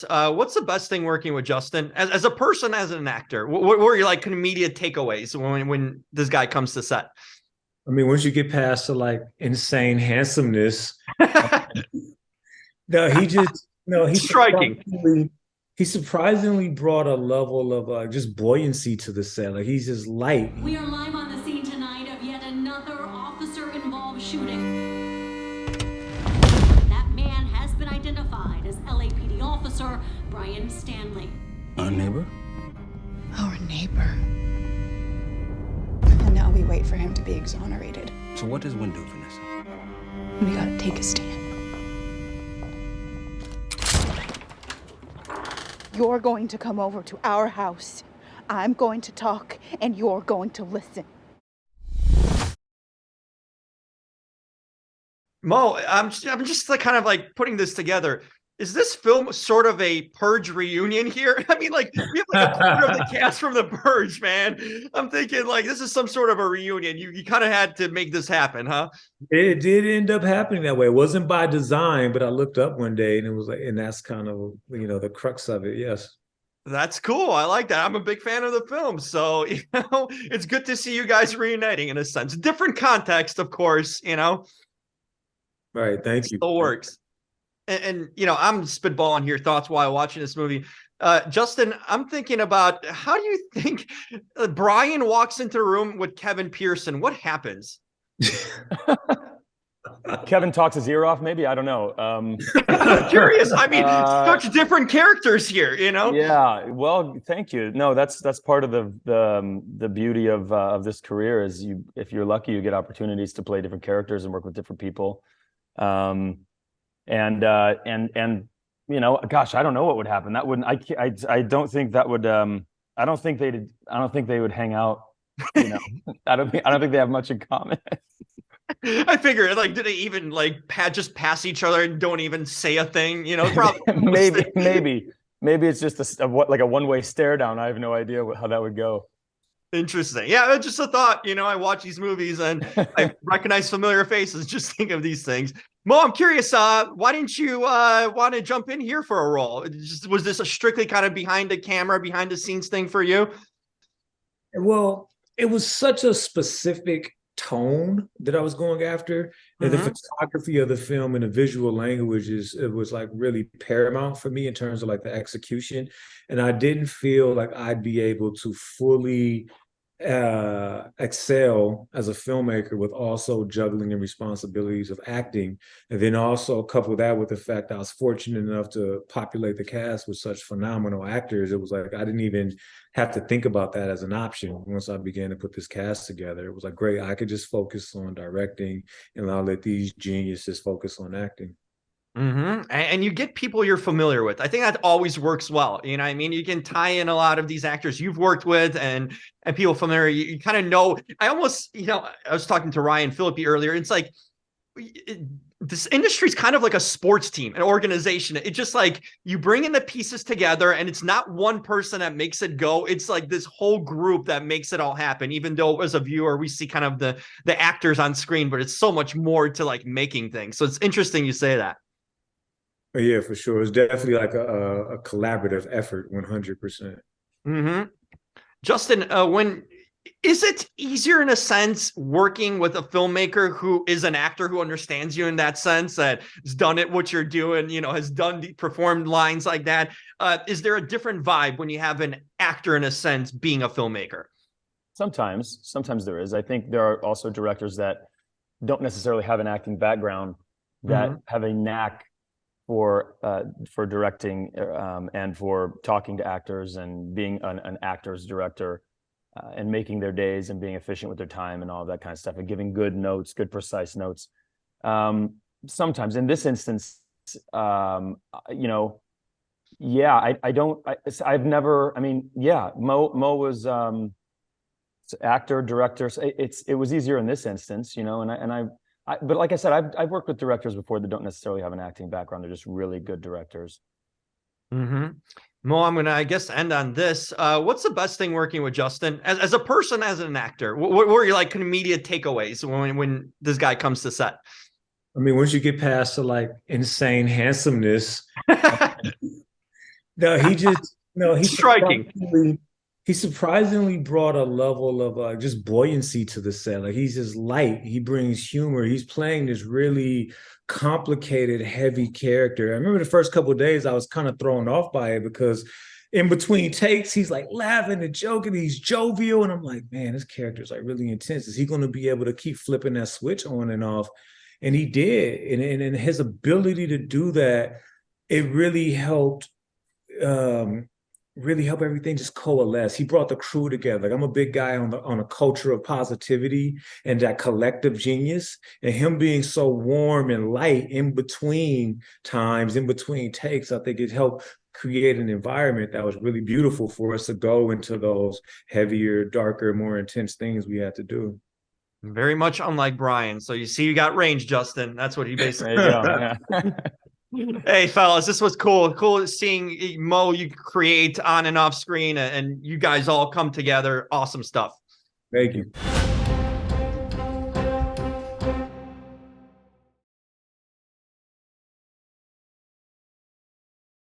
What's the best thing working with Justin as a person, as an actor? What were your like immediate takeaways when this guy comes to set? I mean, once you get past the like insane handsomeness, no, he just no, Striking. he surprisingly brought a level of just buoyancy to the set. Like he's just light. We are live on the scene tonight of yet another officer-involved shooting. That man has been identified as LAPD officer Brian Stanley. Our neighbor? Our neighbor. And now we wait for him to be exonerated. So what does one do, Vanessa? We gotta take a stand. You're going to come over to our house. I'm going to talk, and you're going to listen. Mo, I'm just like kind of like putting this together. Is this film sort of a Purge reunion here? I mean, like we have like a quarter of the cast from the Purge, man. I'm thinking like this is some sort of a reunion. You kind of had to make this happen, huh? It did end up happening that way. It wasn't by design, but I looked up one day and it was like, and that's kind of the crux of it. Yes. That's cool. I like that. I'm a big fan of the film. So, it's good to see you guys reuniting in a sense. Different context, of course, Right. Thank you. still works. And I'm spitballing here thoughts while watching this movie. Justin, I'm thinking about how do you think Brian walks into a room with Kevin Pearson? What happens? Kevin talks his ear off, maybe. I don't know. I'm curious. I mean, such different characters here. Yeah. Well, thank you. No, that's part of the beauty of this career is if you're lucky, you get opportunities to play different characters and work with different people. And gosh, I don't know what would happen. That wouldn't. I don't think that would. I don't think they would hang out. I don't think they have much in common. I figure, like, do they even like just pass each other and don't even say a thing? Probably. maybe it's just a one-way stare down. I have no idea how that would go. Interesting. Yeah, just a thought. I watch these movies and I recognize familiar faces. Just think of these things. Mo, I'm curious. Why didn't you want to jump in here for a role? Was this a strictly kind of behind the camera, behind the scenes thing for you? Well, it was such a specific tone that I was going after. And the photography of the film and the visual language it was like really paramount for me in terms of like the execution. And I didn't feel like I'd be able to fully excel as a filmmaker with also juggling the responsibilities of acting, and then also couple that with the fact I was fortunate enough to populate the cast with such phenomenal actors. It was like I didn't even have to think about that as an option. Once I began to put this cast together, it was like great, I could just focus on directing and I'll let these geniuses focus on acting. And you get people you're familiar with. I think that always works well. You know what I mean? You can tie in a lot of these actors you've worked with and people familiar. You kind of know. I almost, I was talking to Ryan Phillippe earlier. It's like this industry is kind of like a sports team, an organization. It's just like you bring in the pieces together and it's not one person that makes it go. It's like this whole group that makes it all happen, even though as a viewer, we see kind of the actors on screen, but it's so much more to like making things. So it's interesting you say that. Yeah, for sure. It's definitely like a collaborative effort, 100%. Justin, when is it easier in a sense working with a filmmaker who is an actor who understands you in that sense, that has done it what you're doing, has performed lines like that? Is there a different vibe when you have an actor in a sense being a filmmaker? Sometimes there is. I think there are also directors that don't necessarily have an acting background that have a knack for directing and for talking to actors and being an actor's director and making their days and being efficient with their time and all of that kind of stuff and giving good notes, good precise notes. Sometimes in this instance, I've never. I mean, yeah, Mo was actor, director. So it was easier in this instance, but like I said, I've worked with directors before that don't necessarily have an acting background. They're just really good directors. Mo, I'm gonna, I guess, end on this. What's the best thing working with Justin as a person, as an actor? What were your like immediate takeaways when this guy comes to set? I mean, once you get past the like insane handsomeness, No, he just no, Striking. He surprisingly brought a level of just buoyancy to the set. Like he's just light. He brings humor. He's playing this really complicated, heavy character. I remember the first couple of days I was kind of thrown off by it because in between takes, he's like laughing and joking. He's jovial. And I'm like, man, this character is like really intense. Is he going to be able to keep flipping that switch on and off? And he did. And his ability to do that, it really helped everything just coalesce. He brought the crew together. Like I'm a big guy on a culture of positivity and that collective genius. And him being so warm and light in between times, in between takes, I think it helped create an environment that was really beautiful for us to go into those heavier, darker, more intense things we had to do. Very much unlike Brian. So you see, you got range, Justin. That's what he basically. There you go. Yeah. Hey, fellas, this was cool. Cool seeing Mo you create on and off screen, and you guys all come together. Awesome stuff. Thank you.